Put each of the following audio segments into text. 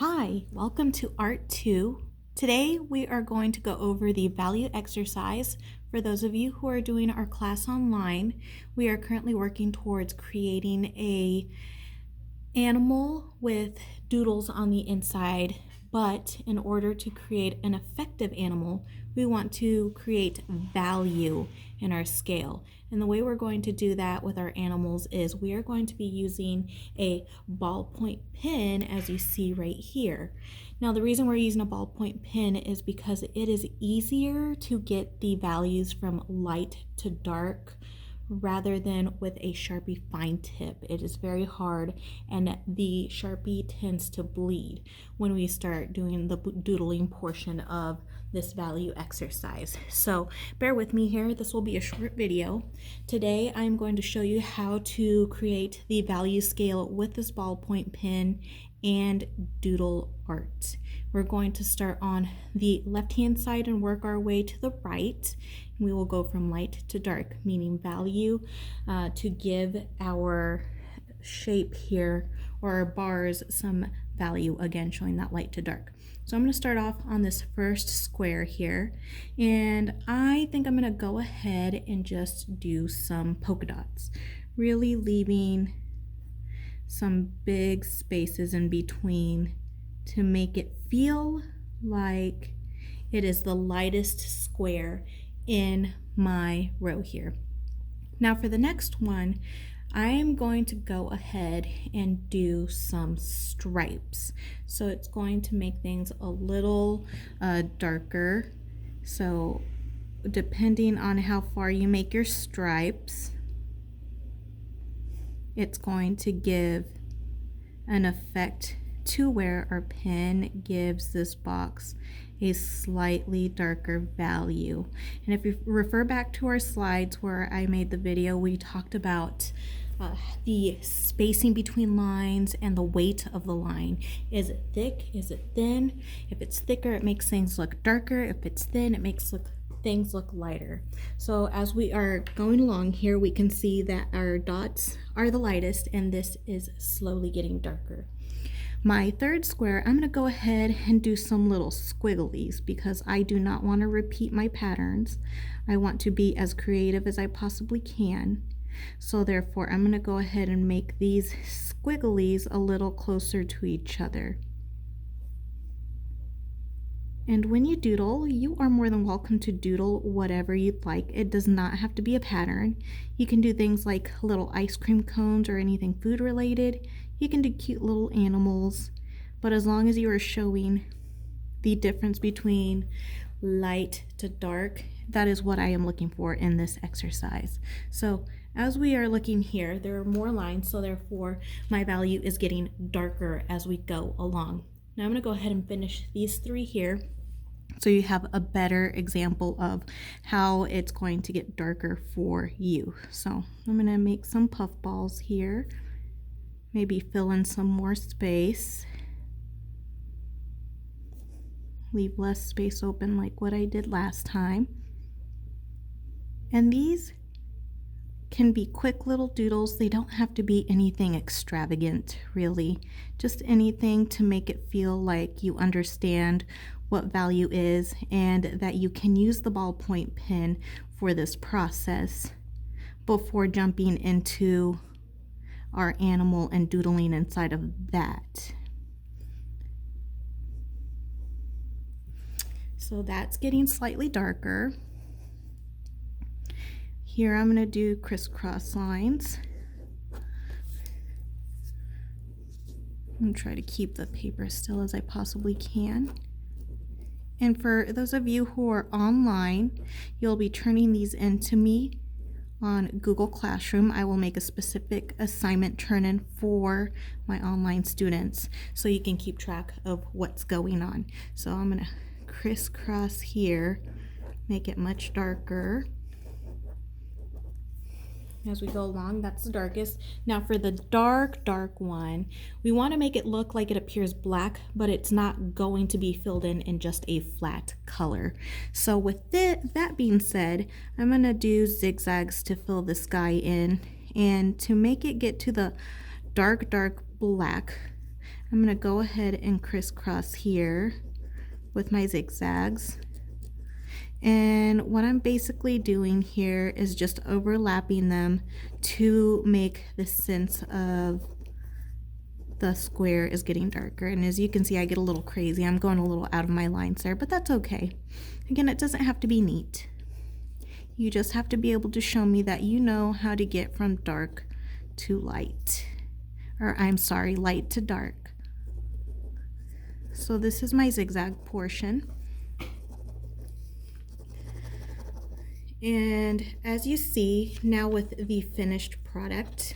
Hi, welcome to Art 2. Today we are going to go over the value exercise. For those of you who are doing our class online, we are currently working towards creating a animal with doodles on the inside, but in order to create an effective animal, we want to create value in our scale. And the way we're going to do that with our animals is we are going to be using a ballpoint pen, as you see right here. Now, the reason we're using a ballpoint pen is because it is easier to get the values from light to dark rather than with a Sharpie fine tip. It is very hard, and the Sharpie tends to bleed when we start doing the doodling portion of this value exercise. So bear with me here. This will be a short video. Today I'm going to show you how to create the value scale with this ballpoint pen and doodle art. We're going to start on the left-hand side and work our way to the right. We will go from light to dark, meaning value, to give our shape here or our bars some value, again showing that light to dark. So I'm going to start off on this first square here, and I think I'm going to go ahead and just do some polka dots, really leaving some big spaces in between to make it feel like it is the lightest square in my row here. Now for the next one, I am going to go ahead and do some stripes. So it's going to make things a little darker. So depending on how far you make your stripes, it's going to give an effect to where our pen gives this box a slightly darker value. And if you refer back to our slides where I made the video, we talked about the spacing between lines and the weight of the line. Is it thick? Is it thin? If it's thicker, it makes things look darker. If it's thin, it makes things look lighter. So as we are going along here, we can see that our dots are the lightest and this is slowly getting darker. My third square, I'm going to go ahead and do some little squigglies because I do not want to repeat my patterns. I want to be as creative as I possibly can. So therefore, I'm going to go ahead and make these squigglies a little closer to each other. And when you doodle, you are more than welcome to doodle whatever you'd like. It does not have to be a pattern. You can do things like little ice cream cones or anything food related. You can do cute little animals, but as long as you are showing the difference between light to dark, that is what I am looking for in this exercise. So as we are looking here, there are more lines, so therefore my value is getting darker as we go along. Now I'm going to go ahead and finish these three here so you have a better example of how it's going to get darker for you. So I'm going to make some puff balls here, maybe fill in some more space, leave less space open like what I did last time. And these can be quick little doodles. They don't have to be anything extravagant, really. Just anything to make it feel like you understand what value is and that you can use the ballpoint pen for this process before jumping into our animal and doodling inside of that. So that's getting slightly darker. Here I'm going to do crisscross lines. I'm going to try to keep the paper still as I possibly can. And for those of you who are online, you'll be turning these in to me on Google Classroom. I will make a specific assignment turn in for my online students so you can keep track of what's going on. So I'm going to crisscross here, make it much darker. As we go along, that's the darkest. Now for the dark one, we want to make it look like it appears black, but it's not going to be filled in just a flat color. So with that being said, I'm going to do zigzags to fill the sky in, and to make it get to the dark black, I'm going to go ahead and crisscross here with my zigzags. And what I'm basically doing here is just overlapping them to make the sense of the square is getting darker. And as you can see, I get a little crazy. I'm going a little out of my lines there, but that's okay. Again, it doesn't have to be neat. You just have to be able to show me that you know how to get from dark to light. Or I'm sorry, light to dark. So this is my zigzag portion. And as you see, now with the finished product,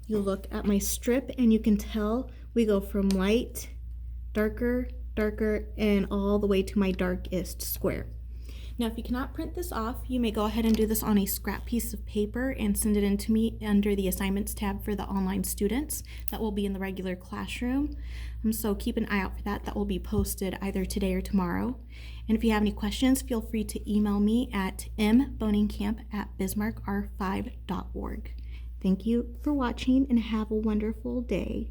you look at my strip and you can tell we go from light, darker, darker, and all the way to my darkest square. Now, if you cannot print this off, you may go ahead and do this on a scrap piece of paper and send it in to me under the assignments tab for the online students. That will be in the regular classroom. So keep an eye out for that. That will be posted either today or tomorrow. And if you have any questions, feel free to email me at mbohnenkamp@bismarckr5.org. Thank you for watching and have a wonderful day.